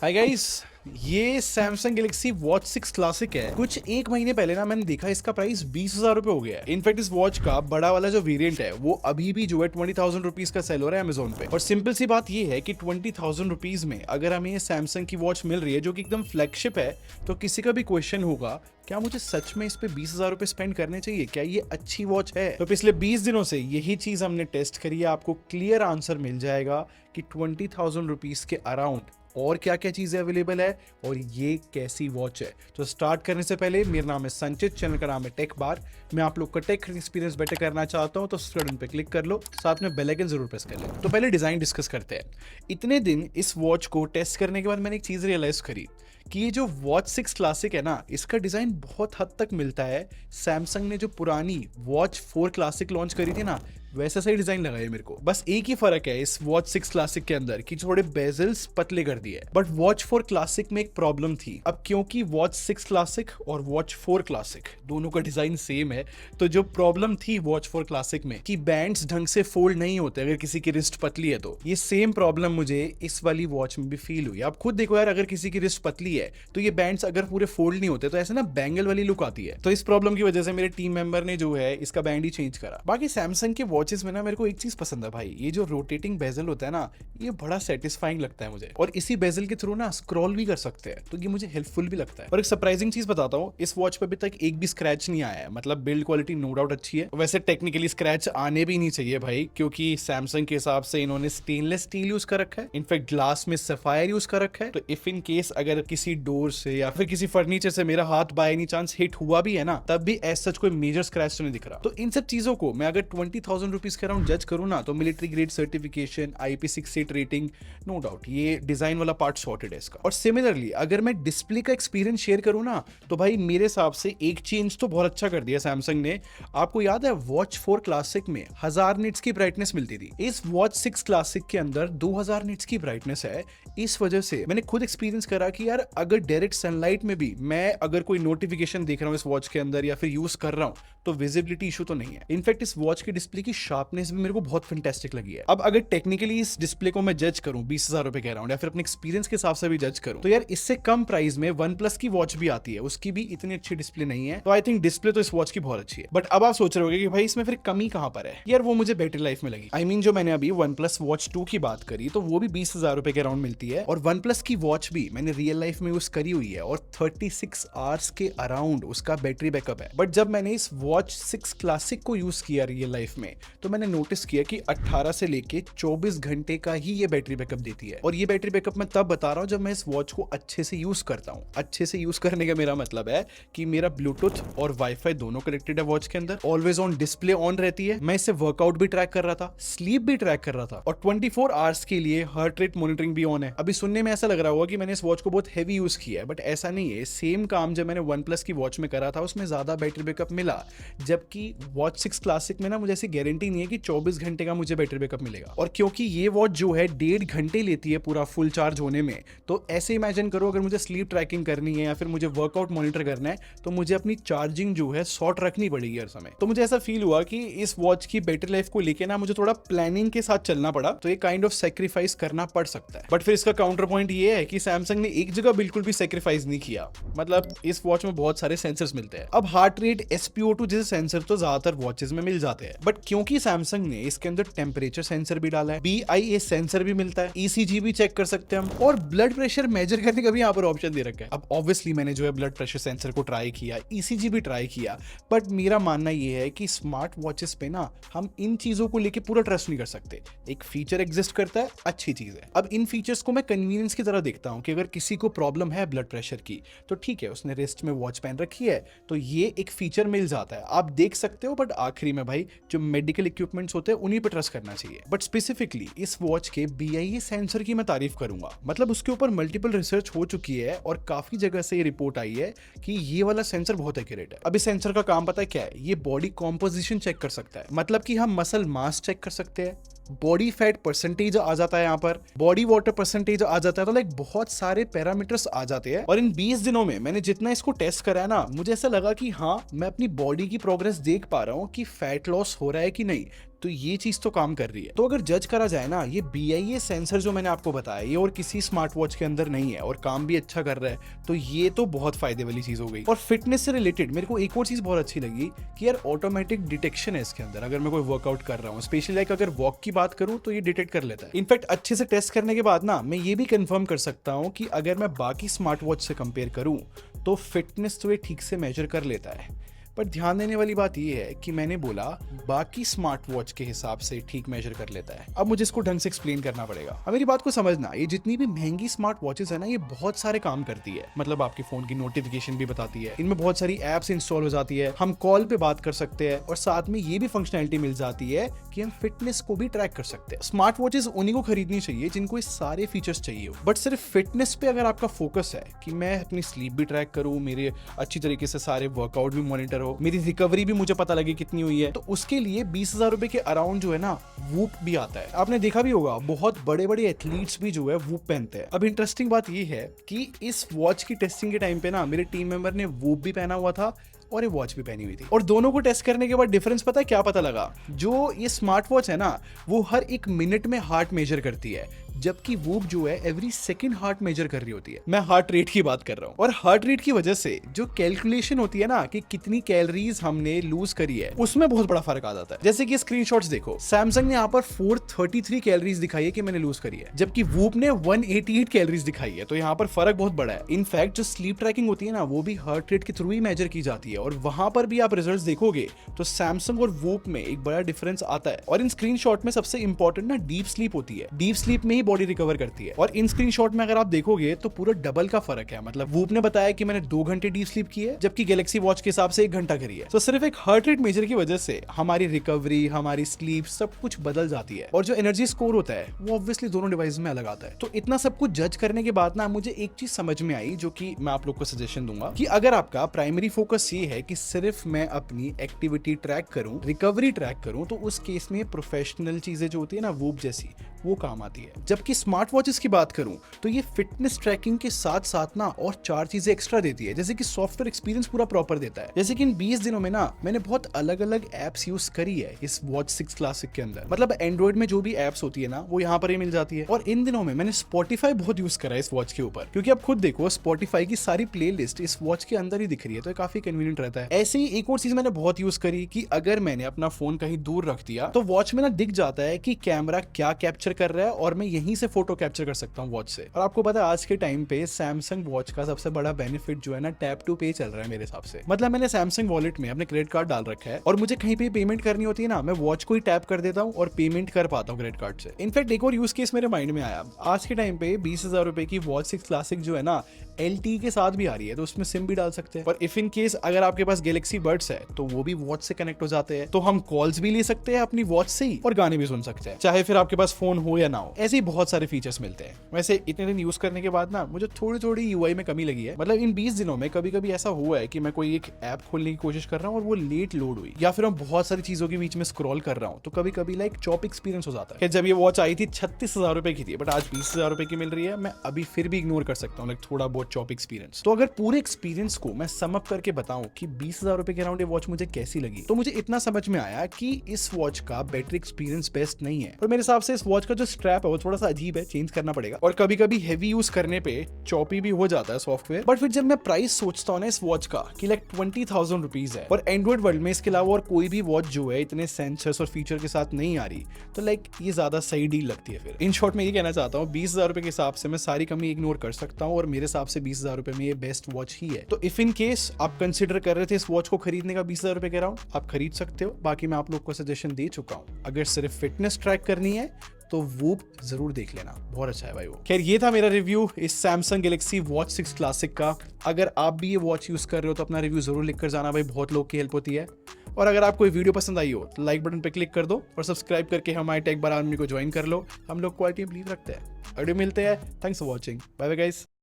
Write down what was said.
Hi guys, ये Samsung Galaxy watch 6 classic है। कुछ एक महीने पहले ना मैंने देखा इसका प्राइस 20,000 रुपए हो गया है। इनफैक्ट इस वॉच का बड़ा वाला जो वेरिएंट है वो अभी भी जो है 20,000 रुपीज का सेल हो रहा है अमेजोन पे। और सिंपल सी बात ये है कि 20,000 रुपीज में अगर हमें ये सैमसंग की वॉच मिल रही है जो कि एकदम फ्लैगशिप है, तो किसी का भी क्वेश्चन होगा क्या मुझे सच में इस पे 20,000 रुपए स्पेंड करने चाहिए, क्या ये अच्छी वॉच है? तो पिछले 20 दिनों से यही चीज हमने टेस्ट करी है। आपको क्लियर आंसर मिल जाएगा कि 20,000 रुपीज के अराउंड और क्या क्या चीजें अवेलेबल है और ये कैसी वॉच है। तो स्टार्ट करने से पहले, मेरा नाम है संचित, चैनल का नाम है टेक बार। मैं आप लोग का टेक एक्सपीरियंस बेटर करना चाहता हूं, तो बटन पे क्लिक कर लो, साथ में बेल आइकन जरूर प्रेस कर ले। तो पहले डिजाइन डिस्कस करते हैं। इतने दिन इस वॉच को टेस्ट करने के बाद मैंने एक चीज रियलाइज करी कि ये जो वॉच 6 क्लासिक है ना, इसका डिजाइन बहुत हद तक मिलता है सैमसंग ने जो पुरानी वॉच 4 क्लासिक लॉन्च करी थी ना, वैसा सही डिजाइन लगा है मेरे को। बस एक ही फर्क है इस वॉच 6 क्लासिक के अंदर कि थोड़े बेजल्स पतले कर दिए। बट वॉच 4 क्लासिक में एक प्रॉब्लम थी। अब क्योंकि वॉच 6 क्लासिक और वॉच 4 क्लासिक दोनों का डिजाइन सेम है, तो जो प्रॉब्लम थी वॉच 4 क्लासिक में कि बैंड्स ढंग से फोल्ड नहीं होते अगर किसी की रिस्ट पतली है, तो ये सेम प्रॉब्लम मुझे इस वाली वॉच में भी फील हुई। आप खुद देखो यार, अगर किसी की रिस्ट पतली है तो ये बैंड्स अगर पूरे फोल्ड नहीं होते तो ऐसे ना बैंगल वाली लुक आती है। तो इस प्रॉब्लम की वजह से मेरे टीम मेंबर ने जो है इसका बैंड ही चेंज करा। बाकी सैमसंग के वॉचेस में ना मेरे को एक चीज पसंद है भाई, ये जो रोटेटिंग बेजल होता है ना, ये बड़ा सेटिस्फाइंग लगता है मुझे। और इसी बेजल के थ्रू ना स्क्रॉल भी कर सकते हैं, तो ये मुझे हेल्पफुल भी लगता है। और एक सरप्राइजिंग चीज बताता हूँ, इस वॉच पे अभी तक एक भी स्क्रैच नहीं आया है। मतलब बिल्ड क्वालिटी नो डाउट अच्छी है। वैसे टेक्निकली स्क्रैच आने भी नहीं चाहिए भाई, क्योंकि सैमसंग के हिसाब से इन्होंने स्टेनलेस स्टील यूज कर रखा है, इनफैक्ट ग्लास में सफायर यूज कर रखा है। तो इफ इन केस अगर किसी डोर से या फिर किसी फर्नीचर से मेरा हाथ बाय एनी चांस हिट हुआ भी है ना, तब भी एज सच कोई मेजर स्क्रैच तो नहीं दिख रहा। तो इन सब चीजों को मैं अगर 20,000 रुपीज के अराउंड जज करूँ ना, तो military grade certification, IP68 rating, no doubt ये डिजाइन वाला पार्ट सॉर्टेड है इसका। और सिमिलरली अगर मैं डिस्प्ले का एक्सपीरियंस शेयर करूँ ना, तो भाई मेरे हिसाब से एक चेंज तो बहुत अच्छा कर दिया सैमसंग ने। आपको याद है वॉच 4 क्लासिक में 1000 निट्स की ब्राइटनेस मिलती थी, इस वॉच 6 क्लासिक के अंदर 2000 निट्स की ब्राइटनेस है। इस वजह से मैंने खुद एक्सपीरियंस करा कि यार अगर डायरेक्ट सनलाइट में भी मैं अगर कोई नोटिफिकेशन देख रहा हूँ इस वॉच के अंदर या फिर यूज कर रहा हूँ, तो विजिबिलिटी इशू तो नहीं है। इनफैक्ट इस वॉच की डिस्प्ले की शार्पनेस भी मेरे को बहुत फैंटास्टिक लगी है। अब अगर टेक्निकली इस डिस्प्ले को मैं जज करूं 20,000 रुपए के अराउंड, या फिर अपने एक्सपीरियंस के हिसाब से भी जज करूं, तो यार इससे कम प्राइस में वन प्लस की वॉच भी आती है, उसकी भी इतनी अच्छी डिस्प्ले नहीं है। तो आई थिंक डिस्प्ले तो इस वॉच की बहुत अच्छी है। बट अब आप सोच रहे होगे कि भाई इसमें फिर कमी कहां पर है। यार वो मुझे बैटरी लाइफ में लगी। आई मीन जो मैंने अभी वन प्लस वॉच 2 की बात करी, तो वो भी 20,000 रुपए के अराउंड मिलती है। और वन प्लस की वॉच भी मैंने रियल लाइफ में यूज करी हुई है और 36 आवर्स के अराउंड उसका बैटरी बैकअप है। बट जब मैंने इस वॉच 6 क्लासिक को यूज किया रियल लाइफ में, तो मैंने नोटिस किया कि 18 से लेके 24 घंटे का ही ये बैटरी बैकअप देती है। और ये बैटरी बैकअप मैं तब बता रहा हूं जब मैं इस वॉच को अच्छे से यूज करता हूं। अच्छे से यूज करने का मेरा मतलब है कि मेरा ब्लूटूथ और वाईफाई दोनों कनेक्टेड है वॉच के अंदर, ऑलवेज ऑन डिस्प्ले ऑन रहती है, मैं इससे वर्कआउट भी ट्रैक कर रहा था, स्लीप भी ट्रैक कर रहा था, और 24 आवर्स के लिए हार्ट रेट मॉनिटरिंग भी ऑन है। अभी सुनने में ऐसा लग रहा होगा कि मैंने इस वॉच को बहुत हैवी यूज किया है, बट ऐसा नहीं है। सेम काम जब मैंने वन प्लस की वॉच में करा था उसमें ज्यादा बैटरी बैकअप मिला, जबकि वॉच 6 क्लासिक में ना मुझे ऐसी गारंटी नहीं है कि 24 घंटे का मुझे बैटरी बैकअप मिलेगा। और क्योंकि ये वॉच जो है 1.5 घंटे लेती है पूरा फुल चार्ज होने में, तो ऐसे इमेजिन करो अगर मुझे स्लीप ट्रैकिंग करनी है या फिर मुझे वर्कआउट मॉनिटर करना है, तो मुझे अपनी चार्जिंग जो है शॉर्ट रखनी पड़ेगी हर समय। तो मुझे ऐसा फील हुआ कि इस वॉच की बैटरी लाइफ को लेके ना मुझे थोड़ा प्लानिंग के साथ चलना पड़ा, तो ये काइंड ऑफ सेक्रीफाइस करना पड़ सकता है। बट फिर इसका काउंटर पॉइंट ये है कि सैमसंग ने एक जगह बिल्कुल भी सेक्रीफाइस नहीं किया। मतलब इस वॉच में बहुत सारे सेंसर्स मिलते हैं। अब हार्ट रेट, SpO2 जैसे सेंसर तो ज्यादातर वॉचेस में मिल जाते हैं, बट क्योंकि सैमसंग ने इसके अंदर टेम्परेचर सेंसर भी डाला है, BIA सेंसर भी मिलता है, ECG भी चेक कर सकते हैं हम, और ब्लड प्रेशर मेजर करने का भी यहाँ पर ऑप्शन दे रखा है। अब ऑब्वियसली मैंने जो है ब्लड प्रेशर सेंसर को ट्राई किया, ECG भी ट्राई किया, बट मेरा मानना यह है कि स्मार्ट वॉचेस पे ना हम इन चीजों को लेके पूरा ट्रस्ट नहीं कर सकते। एक फीचर एग्जिस्ट करता है, अच्छी चीज है। अब इन फीचर्स को मैं कन्वीनियंस की तरह देखता हूं कि अगर किसी को प्रॉब्लम है ब्लड प्रेशर की, तो ठीक है, उसने रिस्ट में वॉच पहन रखी है तो ये एक फीचर मिल जाता है, आप देख सकते हो। बट आखिरी में भाई जो मेडिकल इक्विपमेंट्स होते हैं उन्हीं पर ट्रस्ट करना चाहिए। बट स्पेसिफिकली इस वॉच के BIA सेंसर की मैं तारीफ करूंगा। मतलब उसके ऊपर मल्टीपल रिसर्च हो चुकी है और काफी जगह से ये रिपोर्ट आई है कि ये वाला सेंसर बहुत एक्यूरेट है। अब इस सेंसर का काम पता है क्या है? ये बॉडी कॉम्पोजिशन चेक कर सकता है। मतलब कि हम मसल मास चेक कर सकते हैं, बॉडी फैट परसेंटेज आ जाता है, यहाँ पर बॉडी वाटर परसेंटेज आ जाता है, तो लाइक बहुत सारे पैरामीटर्स आ जाते हैं। और इन 20 दिनों में मैंने जितना इसको टेस्ट करा है ना, मुझे ऐसा लगा कि हाँ मैं अपनी बॉडी की प्रोग्रेस देख पा रहा हूँ कि फैट लॉस हो रहा है कि नहीं। तो ये चीज तो काम कर रही है। तो अगर जज करा जाए ना, ये BIA सेंसर जो मैंने आपको बताया ये और किसी स्मार्ट वॉच के अंदर नहीं है और काम भी अच्छा कर रहा है, तो ये तो बहुत फायदे वाली चीज हो गई। और फिटनेस से रिलेटेड मेरे को एक और चीज बहुत अच्छी लगी कि यार ऑटोमेटिक डिटेक्शन है इसके अंदर। अगर मैं कोई वर्कआउट कर रहा हूँ, स्पेशली लाइक अगर वॉक की बात करूँ, तो ये डिटेक्ट कर लेता है। इनफैक्ट अच्छे से टेस्ट करने के बाद ना मैं ये भी कंफर्म कर सकता हूँ कि अगर मैं बाकी स्मार्ट वॉच से कंपेयर करूँ तो फिटनेस तो ये ठीक से मेजर कर लेता है। पर ध्यान देने वाली बात यह है कि मैंने बोला बाकी स्मार्ट वॉच के हिसाब से ठीक मेजर कर लेता है। अब मुझे इसको ढंग से एक्सप्लेन करना पड़ेगा। अब मेरी बात को समझना, ये जितनी भी महंगी स्मार्ट वॉचेस है ना, ये बहुत सारे काम करती है। मतलब आपके फोन की नोटिफिकेशन भी बताती है, इनमें बहुत सारी एप्स इंस्टॉल हो जाती है, हम कॉल पे बात कर सकते हैं और साथ में ये भी फंक्शनैलिटी मिल जाती है कि हम फिटनेस को भी ट्रैक कर सकते हैं। स्मार्ट वॉचेस उन्हीं को खरीदनी चाहिए जिनको ये सारे फीचर्स चाहिए हो। बट सिर्फ फिटनेस पे अगर आपका फोकस है कि मैं अपनी स्लीप भी ट्रैक करूं, मेरे अच्छी तरीके से सारे वर्कआउट भी मॉनिटर हो, मेरी रिकवरी भी मुझे पता लगे कितनी हुई है, तो उसके लिए 20,000 रुपए के अराउंड जो है ना वूप भी आता है। आपने देखा भी होगा बहुत बड़े बड़े एथलीट्स भी जो है वूप पहनते हैं। अब इंटरेस्टिंग बात ये है कि इस वॉच की टेस्टिंग के टाइम पे ना मेरे टीम मेंबर ने वूप भी पहना हुआ था और ये वॉच भी पहनी हुई थी, और दोनों को टेस्ट करने के बाद डिफरेंस पता है क्या पता लगा? जो ये स्मार्ट वॉच है ना वो हर एक मिनट में हार्ट मेजर करती है, जबकि वूप जो है एवरी सेकंड हार्ट मेजर कर रही होती है। मैं हार्ट रेट की बात कर रहा हूँ, और हार्ट रेट की वजह से जो कैलकुलेशन होती है ना कि कितनी कैलोरीज हमने लूज करी है, उसमें बहुत बड़ा फर्क आ जाता है। जैसे कि स्क्रीनशॉट्स देखो, सैमसंग ने यहाँ पर 433 कैलोरीज दिखाई है कि मैंने लूज करी है, जबकि वूप ने 188 कैलोरीज दिखाई है। तो यहाँ पर फर्क बहुत बड़ा है। इनफैक्ट जो स्लीप ट्रैकिंग होती है ना वो भी हार्ट रेट के थ्रू ही मेजर की जाती है, और वहां पर भी आप रिजल्ट्स देखोगे तो सैमसंग और वूप में एक बड़ा डिफरेंस आता है। और इन स्क्रीनशॉट में सबसे इंपॉर्टेंट ना डीप स्लीप होती है, डीप स्लीप में ही बॉडी रिकवर करती है। और इन स्क्रीनशॉट में अगर आप देखोगे तो पूरा डबल का फर्क है। मतलब वूप ने बताया कि मैंने 2 घंटे डीप स्लीप की है, जबकि गैलेक्सी वॉच के हिसाब से 1 घंटा करी है। तो सिर्फ एक हार्ट रेट मेजर की वजह से हमारी रिकवरी, हमारी स्लीप सब कुछ बदल जाती है। और जो एनर्जी स्कोर होता है वो ऑब्वियसली दोनों डिवाइस में अलग आता है। तो इतना सब कुछ जज करने के बाद ना मुझे एक चीज समझ में आई, जो कि मैं आप लोग को सजेशन दूंगा कि अगर आपका प्राइमरी फोकस ये है कि सिर्फ मैं अपनी एक्टिविटी ट्रैक करूं, रिकवरी ट्रैक करूं, तो उस केस में प्रोफेशनल चीजें जो होती है ना वूप जैसी, वो काम आती है। जबकि स्मार्ट वॉचेस की बात करूं तो ये फिटनेस ट्रैकिंग के साथ साथ ना और 4 चीजें एक्स्ट्रा देती है, जैसे कि सॉफ्टवेयर एक्सपीरियंस पूरा प्रॉपर देता है। जैसे कि इन 20 दिनों में ना मैंने बहुत अलग अलग एप्स यूज करी है इस वॉच 6 क्लासिक के अंदर। मतलब एंड्रॉइड में जो भी एप्स होती है ना वो यहाँ पर ही मिल जाती है। और इन दिनों में मैंने स्पॉटिफाई बहुत यूज करा है इस वॉच के ऊपर, क्योंकि आप खुद देखो स्पॉटिफाई की सारी प्लेलिस्ट इस वॉच के अंदर ही दिख रही है, तो काफी कन्वीनियंट रहता है। ऐसे ही एक और चीज मैंने बहुत यूज करी कि अगर मैंने अपना फोन कहीं दूर रख दिया तो वॉच में ना दिख जाता है कि कैमरा क्या कैप्चर कर रहा है, और मैं यहीं से फोटो कैप्चर कर सकता हूँ वॉच से। और आपको पता है आज के टाइम पे सैमसंग वॉच का सबसे बड़ा बेनिफिट जो है ना टैप टू पे चल रहा है मेरे हिसाब से। मतलब मैंने सैमसंग वॉलेट में अपने क्रेडिट कार्ड डाल रखा है, और मुझे कहीं पे पेमेंट करनी होती है ना मैं वॉच को ही टैप कर देता हूँ और पेमेंट कर पाता हूँ क्रेडिट कार्ड से। इनफैक्ट एक और यूज केस मेरे माइंड में आया, आज के टाइम पे 20,000 रुपए की वॉच 6 क्लासिक जो है ना LTE के साथ भी आ रही है, तो उसमें सिम भी डाल सकते हैं। और इफ इन केस अगर आपके पास गैलेक्सी बड्स है तो वो भी वॉच से कनेक्ट हो जाते हैं, तो हम कॉल्स भी ले सकते हैं अपनी वॉच से ही और गाने भी सुन सकते हैं, चाहे फिर आपके पास फोन हो या ना हो। ऐसे ही बहुत सारे फीचर्स मिलते हैं। वैसे इतने दिन यूज करने के बाद ना मुझे थोड़ी थोड़ी UI में कमी लगी है। मतलब इन 20 दिनों में कभी कभी ऐसा हुआ है कि मैं कोई एक ऐप खोलने की कोशिश कर रहा हूँ और वो लेट लोड हुई, या फिर मैं बहुत सारी चीजों के बीच में स्क्रॉल कर रहा हूँ, तो कभी कभी लाइक चॉप एक्सपीरियंस हो जाता है। जब ये वॉच आई थी 36,000 रुपए की थी, बट आज 20,000 रुपए की मिल रही है, मैं अभी फिर भी इग्नोर कर सकता हूँ लाइक थोड़ा बहुत चॉप एक्सपीरियंस। तो अगर पूरे एक्सपीरियंस को मैं सम अप करके बताऊं कि 20,000 रुपए के अराउंड ये वॉच मुझे कैसी लगी, तो मुझे इतना समझ में आया कि इस वॉच का बैटरी एक्सपीरियंस बेस्ट नहीं है, और मेरे हिसाब से इस वॉच का जो स्ट्रैप है वो थोड़ा सा अजीब है, चेंज करना पड़ेगा। और कभी कभी हैवी यूज करने पे चॉपी भी हो जाता है सॉफ्टवेयर। बट फिर जब मैं प्राइस सोचता हूँ ना इस वॉच का कि लाइक 20,000 रुपीज है, और एंड्रॉइड वर्ल्ड में इसके अलावा और कोई भी वॉच जो है इतने सेंसर्स और फीचर के साथ नहीं आ रही, तो लाइक ये ज्यादा सही डील लगती है। फिर इन शॉर्ट में ये कहना चाहता हूँ 20,000 रुपए के हिसाब से मैं सारी कमी इग्नोर कर सकता हूँ, और मेरे हिसाब से 20,000 रुपए में ये बेस्ट वॉच ही है। तो इफ इन केस आप कंसिडर कर रहे थे इस वॉच को खरीदने का 20,000 रुपए के अराउंड, आप खरीद सकते हो। बाकी मैं आप लोग को सजेशन दे चुका हूँ, अगर सिर्फ फिटनेस ट्रैक करनी है तो वूप जरूर देख लेना, बहुत अच्छा है भाई वो। खैर ये था मेरा रिव्यू इस सैमसंग गैलेक्सी वॉच 6 क्लासिक का। अगर आप भी ये वॉच यूज कर रहे हो तो अपना रिव्यू जरूर लिख कर जाना भाई, बहुत लोग की हेल्प होती है। और अगर आपको ये वीडियो पसंद आई हो तो लाइक बटन पे क्लिक कर दो, और सब्सक्राइब करके हमारे टेक बार आर्मी को ज्वाइन कर लो। हम लोग क्वालिटी में बिलीव रखते हैं। अगले मिलते हैं। Thanks for watching, bye bye guys.